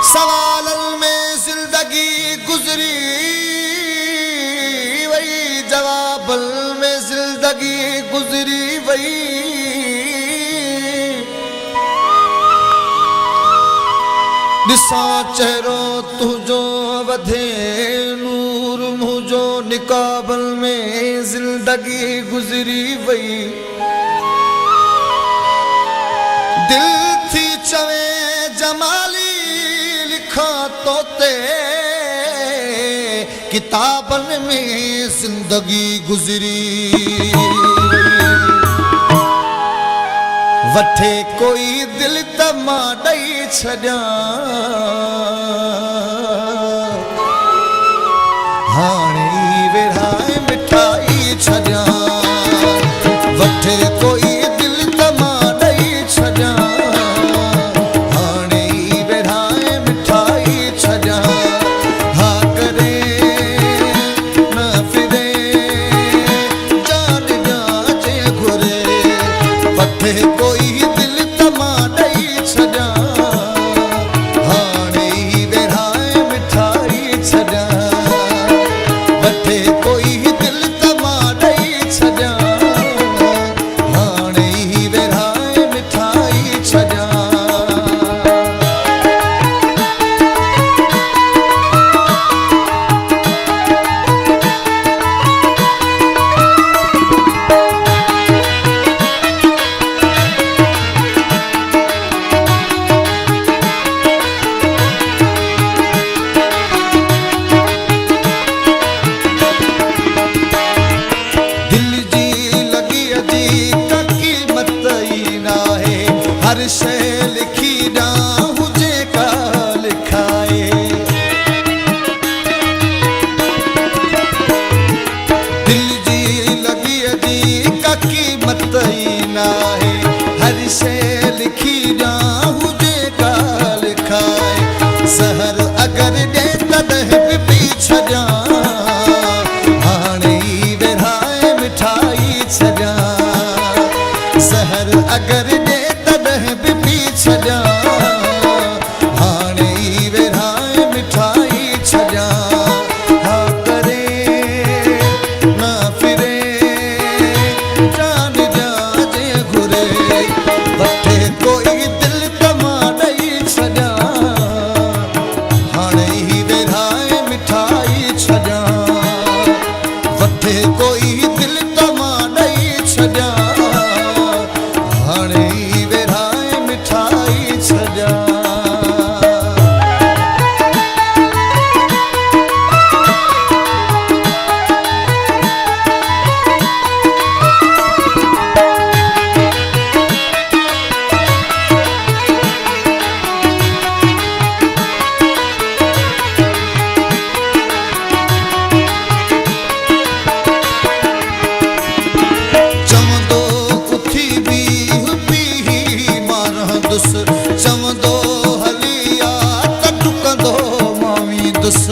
सवालन में जिंदगी गुजरी वही जवाबल में जिंदगी गुजरी वही दिसा चेहरो तुझो वधे नूर मुझो निकाबल में जिंदगी गुजरी वही दिल थी चवे जमाली लिखा तोते किताबन में जिंदगी गुजरी वठे कोई दिल तमा दई छड़ा हाणे विराए मिठाई छड़ा वठे कोई दिल तमा दई छड़ा हाणे विराए मिठाई छड़ा हा करे न फिरे जान जाचे घुरे वठे कोई हर शे लिखी ना हुजे का लिखाए दिल जी लगी अजी का कीमत ही ना है हर शे लिखी ना हुजे का लिखाए सहर अगर दे तदह पी छजा हाणे विराए मिठाई छजा सहर अगर छजा हाणे विराए मिठाई छजा हा करे न फिरे जान जाजे घुरे वठे कोई दिल तमा दई छजा हाणे विराए मिठाई छजा वठे कोई दिल तमा दई छजा हाणे चवंदो हलिया त टुकंदो मावी दुस